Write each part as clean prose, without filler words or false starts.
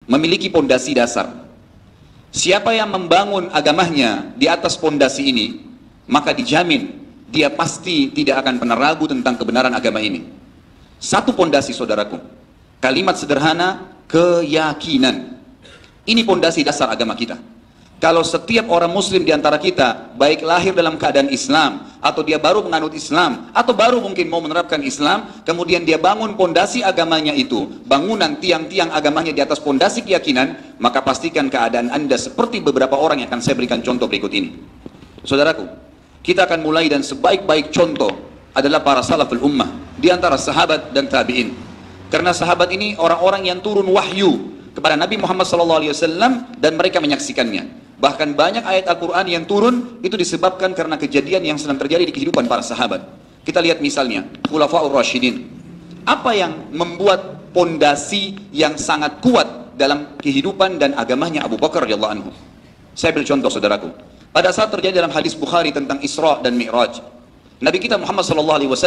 memiliki pondasi dasar. Siapa yang membangun agamanya di atas pondasi ini, maka dijamin dia pasti tidak akan pernah ragu tentang kebenaran agama ini. Satu pondasi, saudaraku, kalimat sederhana, keyakinan. Ini pondasi dasar agama kita. Kalau setiap orang muslim di antara kita, baik lahir dalam keadaan Islam, atau dia baru menganut Islam, atau baru mungkin mau menerapkan Islam, kemudian dia bangun pondasi agamanya itu, bangunan tiang-tiang agamanya di atas pondasi keyakinan, maka pastikan keadaan Anda seperti beberapa orang yang akan saya berikan contoh berikut ini. Saudaraku, kita akan mulai, dan sebaik-baik contoh adalah para salaful ummah, di antara sahabat dan tabi'in. Karena sahabat ini orang-orang yang turun wahyu kepada Nabi Muhammad SAW dan mereka menyaksikannya. Bahkan banyak ayat Al-Quran yang turun itu disebabkan karena kejadian yang sedang terjadi di kehidupan para sahabat. Kita lihat misalnya Khulafaur Rasyidin. Apa yang membuat pondasi yang sangat kuat dalam kehidupan dan agamanya Abu Bakar radhiyallahu anhu? Saya beri contoh, saudaraku. Pada saat terjadi dalam hadis Bukhari tentang Isra dan Mi'raj, Nabi kita Muhammad SAW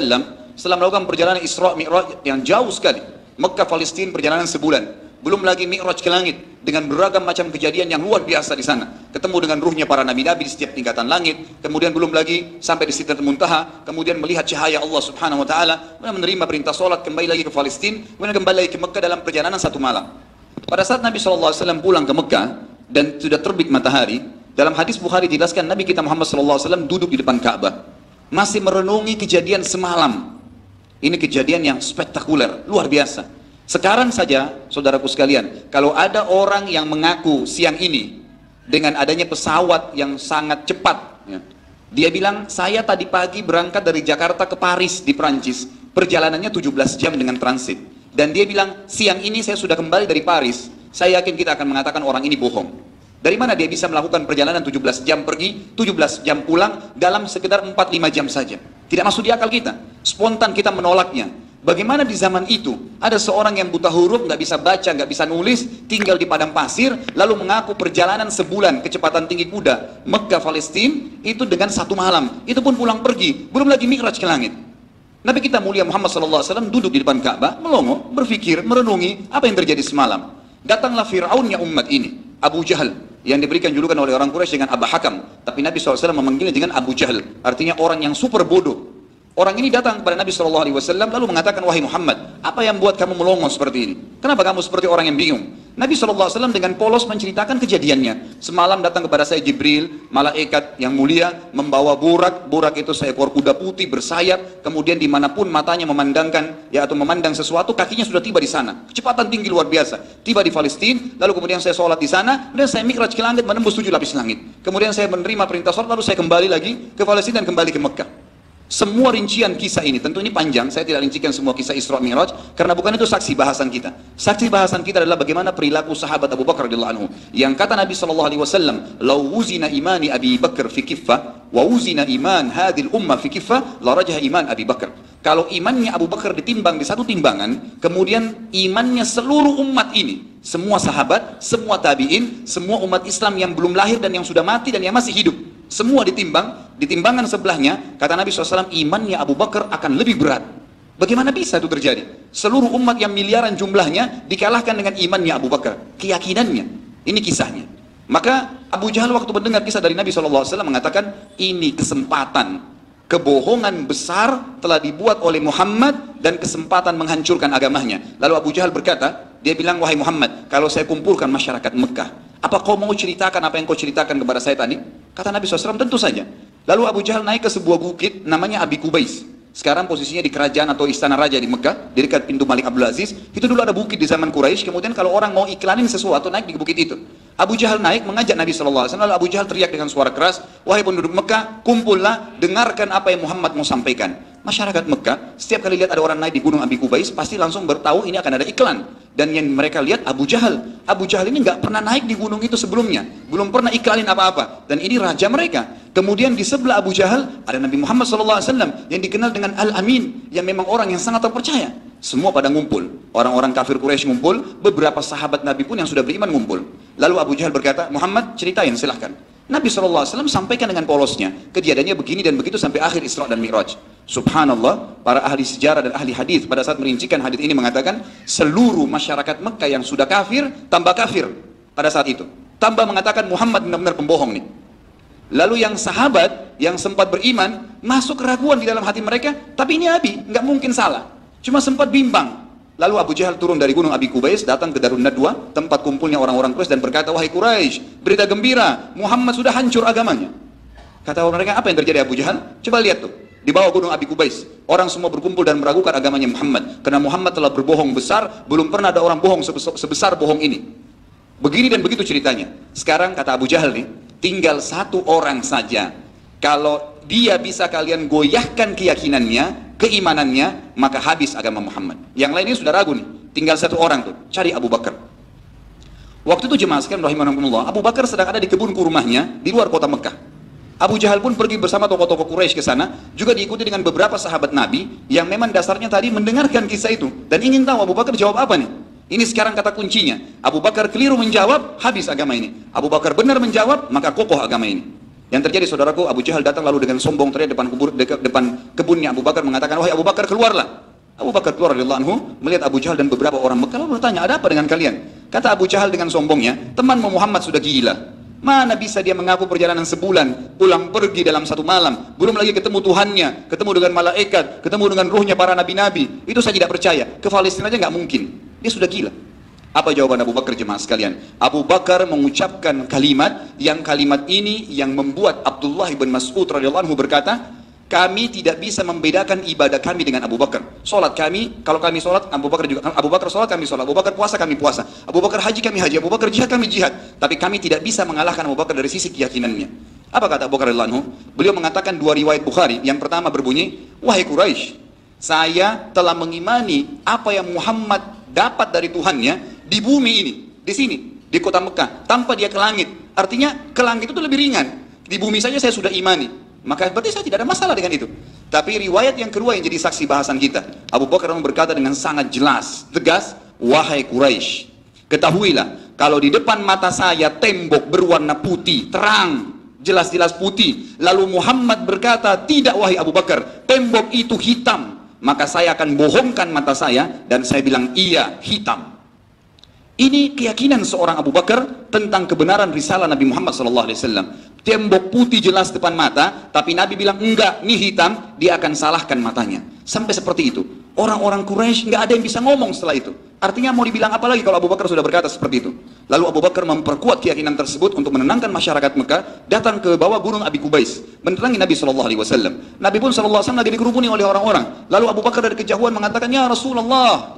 setelah melakukan perjalanan Isra Mi'raj yang jauh sekali, Mekah Palestina perjalanan sebulan, belum lagi Mi'raj ke langit dengan beragam macam kejadian yang luar biasa di sana. Ketemu dengan ruhnya para nabi-nabi di setiap tingkatan langit, kemudian belum lagi sampai di Sidratul Muntaha, kemudian melihat cahaya Allah Subhanahu wa taala, kemudian menerima perintah salat, kembali lagi ke Palestina, kemudian kembali lagi ke Mekah dalam perjalanan satu malam. Pada saat Nabi SAW pulang ke Mekah dan sudah terbit matahari, dalam hadis Bukhari dijelaskan Nabi kita Muhammad SAW duduk di depan Ka'bah, masih merenungi kejadian semalam. Ini kejadian yang spektakuler, luar biasa. Sekarang saja, saudaraku sekalian, kalau ada orang yang mengaku siang ini dengan adanya pesawat yang sangat cepat, ya, dia bilang, saya tadi pagi berangkat dari Jakarta ke Paris di Prancis, perjalanannya 17 jam dengan transit, dan dia bilang, siang ini saya sudah kembali dari Paris. Saya yakin kita akan mengatakan orang ini bohong. Dari mana dia bisa melakukan perjalanan 17 jam pergi, 17 jam pulang dalam sekitar 4-5 jam saja? Tidak masuk di akal kita. Spontan kita menolaknya. Bagaimana di zaman itu ada seorang yang buta huruf, nggak bisa baca, nggak bisa nulis, tinggal di padang pasir, lalu mengaku perjalanan sebulan kecepatan tinggi kuda Mekah Palestina itu dengan satu malam, itu pun pulang pergi, belum lagi Mi'raj ke langit. Nabi kita mulia Muhammad SAW duduk di depan Ka'bah, melongo, berpikir, merenungi apa yang terjadi semalam. Datanglah Fir'aunnya umat ini, Abu Jahal, yang diberikan julukan oleh orang Quraisy dengan Aba Hakam, tapi Nabi SAW memanggilnya dengan Abu Jahal, artinya orang yang super bodoh. Orang ini datang kepada Nabi SAW lalu mengatakan, wahai Muhammad, apa yang buat kamu melongo seperti ini? Kenapa kamu seperti orang yang bingung? Nabi SAW dengan polos menceritakan kejadiannya. Semalam datang kepada saya Jibril, malaikat yang mulia, membawa burak. Burak itu seekor kuda putih bersayap, kemudian dimanapun matanya memandangkan, ya, atau memandang sesuatu, kakinya sudah tiba di sana. Kecepatan tinggi luar biasa. Tiba di Palestina, lalu kemudian saya sholat di sana, kemudian saya mi'raj ke langit menembus 7 lapis langit. Kemudian saya menerima perintah sholat, lalu saya kembali lagi ke Palestina dan kembali ke Mekah. Semua rincian kisah ini, tentu ini panjang, saya tidak rincikan semua kisah Isra Mi'raj, karena bukan itu saksi bahasan kita. Saksi bahasan kita adalah bagaimana perilaku sahabat Abu Bakar radhiyallahu anhu. Yang kata Nabi SAW, "Lau wuzina imani Abi Bakar fi kiffah, wa wuzina iman hadil ummah fi kiffah, la rajah iman Abi Bakar." Kalau imannya Abu Bakar ditimbang di satu timbangan, kemudian imannya seluruh umat ini, semua sahabat, semua tabi'in, semua umat Islam yang belum lahir dan yang sudah mati dan yang masih hidup, semua ditimbang, di timbangan sebelahnya, kata Nabi SAW, imannya Abu Bakar akan lebih berat. Bagaimana bisa itu terjadi? Seluruh umat yang miliaran jumlahnya dikalahkan dengan imannya Abu Bakar, keyakinannya. Ini kisahnya. Maka Abu Jahal waktu mendengar kisah dari Nabi SAW mengatakan, ini kesempatan, kebohongan besar telah dibuat oleh Muhammad dan kesempatan menghancurkan agamanya. Lalu Abu Jahal berkata, dia bilang, wahai Muhammad, kalau saya kumpulkan masyarakat Mekah, apa kau mau ceritakan apa yang kau ceritakan kepada saya tadi? Kata Nabi SAW, tentu saja. Lalu Abu Jahal naik ke sebuah bukit namanya Abi Kubais. Sekarang posisinya di kerajaan atau istana raja di Mekah, di dekat pintu Malik Abdul Aziz. Itu dulu ada bukit di zaman Quraisy. Kemudian kalau orang mau iklanin sesuatu, naik di bukit itu. Abu Jahal naik mengajak Nabi SAW. Lalu Abu Jahal teriak dengan suara keras, wahai penduduk Mekah, kumpullah, dengarkan apa yang Muhammad mau sampaikan. Masyarakat Mekah, setiap kali lihat ada orang naik di gunung Abi Kubais, pasti langsung bertahu ini akan ada iklan. Dan yang mereka lihat Abu Jahal. Abu Jahal ini nggak pernah naik di gunung itu sebelumnya, belum pernah iklanin apa-apa. Dan ini raja mereka. Kemudian di sebelah Abu Jahal ada Nabi Muhammad SAW yang dikenal dengan Al-Amin, yang memang orang yang sangat terpercaya. Semua pada ngumpul, orang-orang kafir Quraisy ngumpul, beberapa sahabat Nabi pun yang sudah beriman ngumpul. Lalu Abu Jahal berkata, Muhammad ceritain silahkan. Nabi SAW sampaikan dengan polosnya, kejadiannya begini dan begitu sampai akhir Isra dan Mi'raj. Subhanallah, para ahli sejarah dan ahli hadis pada saat merincikan hadis ini mengatakan seluruh masyarakat Mekah yang sudah kafir tambah kafir pada saat itu. Tambah mengatakan Muhammad benar-benar pembohong nih. Lalu yang sahabat yang sempat beriman masuk keraguan di dalam hati mereka, tapi ini Abi nggak mungkin salah, cuma sempat bimbang. Lalu Abu Jahal turun dari gunung Abi Kubais, datang ke Darun Nadwa, tempat kumpulnya orang-orang Quraisy, dan berkata, wahai Quraisy, berita gembira, Muhammad sudah hancur agamanya. Kata orang mereka, apa yang terjadi Abu Jahal? Coba lihat tuh, di bawah gunung Abi Kubais, orang semua berkumpul dan meragukan agamanya Muhammad, karena Muhammad telah berbohong besar, belum pernah ada orang bohong sebesar bohong ini. Begini dan begitu ceritanya. Sekarang kata Abu Jahal nih, tinggal satu orang saja, kalau dia bisa kalian goyahkan keyakinannya, keimanannya, maka habis agama Muhammad. Yang lainnya sudah ragu nih, tinggal satu orang tuh, cari Abu Bakar. Waktu itu jemaah sekalian rahimahumullah, Abu Bakar sedang ada di kebun kurmahnya di luar kota Mekah. Abu Jahal pun pergi bersama tokoh-tokoh Quraisy ke sana, juga diikuti dengan beberapa sahabat Nabi yang memang dasarnya tadi mendengarkan kisah itu dan ingin tahu Abu Bakar jawab apa nih. Ini sekarang kata kuncinya. Abu Bakar keliru menjawab, habis agama ini. Abu Bakar benar menjawab, maka kokoh agama ini. Yang terjadi saudaraku, Abu Jahal datang lalu dengan sombong teriak depan kebunnya Abu Bakar mengatakan, wahai Abu Bakar, keluarlah. Abu Bakar keluar radhiyallahu anhu, melihat Abu Jahal dan beberapa orang Mekah, lalu bertanya, ada apa dengan kalian? Kata Abu Jahal dengan sombongnya, temanmu Muhammad sudah gila. Mana bisa dia mengaku perjalanan sebulan, pulang pergi dalam satu malam, belum lagi ketemu Tuhannya, ketemu dengan malaikat, ketemu dengan ruhnya para nabi-nabi. Itu saya tidak percaya. Ke Palestina aja nggak mungkin. Dia sudah gila. Apa jawaban Abu Bakar jemaah sekalian? Abu Bakar mengucapkan kalimat ini yang membuat Abdullah bin Mas'ud radhiyallahu anhu berkata, kami tidak bisa membedakan ibadah kami dengan Abu Bakar. Solat kami, kalau kami solat, Abu Bakar juga. Abu Bakar solat, kami solat. Abu Bakar puasa, kami puasa. Abu Bakar haji, kami haji. Abu Bakar jihad, kami jihad. Tapi kami tidak bisa mengalahkan Abu Bakar dari sisi keyakinannya. Apa kata Abu Bakar radhiyallahu anhu? Beliau mengatakan dua riwayat Bukhari. Yang pertama berbunyi, wahai Quraisy, saya telah mengimani apa yang Muhammad dapat dari Tuhannya di bumi ini, di sini, di kota Mekah, tanpa dia ke langit. Artinya ke langit itu lebih ringan. Di bumi saja saya sudah imani. Maka berarti saya tidak ada masalah dengan itu. Tapi riwayat yang kedua yang jadi saksi bahasan kita, Abu Bakar berkata dengan sangat jelas, tegas, wahai Quraisy, ketahuilah kalau di depan mata saya tembok berwarna putih, terang, jelas-jelas putih, lalu Muhammad berkata, tidak wahai Abu Bakar, tembok itu hitam, maka saya akan bohongkan mata saya dan saya bilang iya, hitam. Ini keyakinan seorang Abu Bakar tentang kebenaran risalah Nabi Muhammad SAW. Tembok putih jelas depan mata, tapi Nabi bilang enggak, ini hitam, dia akan salahkan matanya. Sampai seperti itu. Orang-orang Quraisy nggak ada yang bisa ngomong setelah itu. Artinya mau dibilang apa lagi kalau Abu Bakar sudah berkata seperti itu. Lalu Abu Bakar memperkuat keyakinan tersebut untuk menenangkan masyarakat Mekah, datang ke bawah gunung Abi Kubais, menerangi Nabi SAW. Nabi pun SAW lagi dikerumuni oleh orang-orang. Lalu Abu Bakar dari kejauhan mengatakan, ya Rasulullah,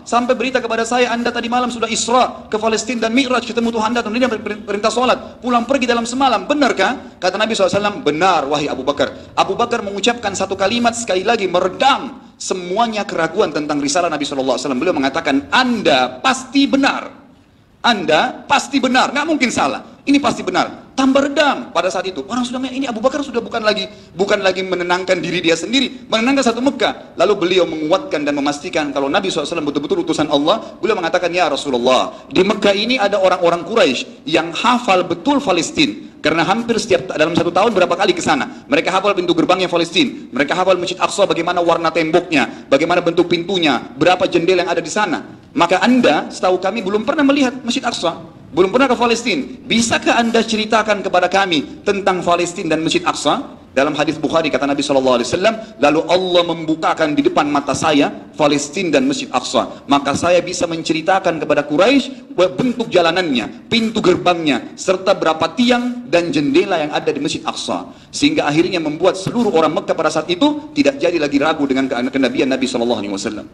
sampai berita kepada saya, Anda tadi malam sudah Isra ke Palestina dan Mi'raj ketemu Tuhan Anda, dan dia perintah sholat, pulang pergi dalam semalam, benarkah? Kata Nabi SAW, benar wahai Abu Bakar. Abu Bakar mengucapkan satu kalimat sekali lagi meredam semuanya keraguan tentang risalah Nabi SAW. Beliau mengatakan, Anda pasti benar. Anda pasti benar, nggak mungkin salah. Ini pasti benar. Tambah redam pada saat itu. Orang sudah ini Abu Bakar sudah bukan lagi menenangkan diri dia sendiri, menenangkan satu Mekah. Lalu beliau menguatkan dan memastikan kalau Nabi SAW betul-betul utusan Allah. Beliau mengatakan, ya Rasulullah, di Mekah ini ada orang-orang Quraisy yang hafal betul Palestina. Karena hampir setiap dalam satu tahun berapa kali ke sana. Mereka hafal pintu gerbangnya Palestina. Mereka hafal Masjid Aqsa, bagaimana warna temboknya, bagaimana bentuk pintunya, berapa jendela yang ada di sana. Maka Anda, setahu kami, belum pernah melihat Masjid Aqsa, belum pernah ke Palestina. Bisakah Anda ceritakan kepada kami tentang Palestina dan Masjid Aqsa? Dalam hadis Bukhari kata Nabi SAW, lalu Allah membukakan di depan mata saya Palestina dan Masjid Aqsa. Maka saya bisa menceritakan kepada Quraisy bentuk jalanannya, pintu gerbangnya, serta berapa tiang dan jendela yang ada di Masjid Aqsa. Sehingga akhirnya membuat seluruh orang Mekah pada saat itu tidak jadi lagi ragu dengan kenabian Nabi SAW.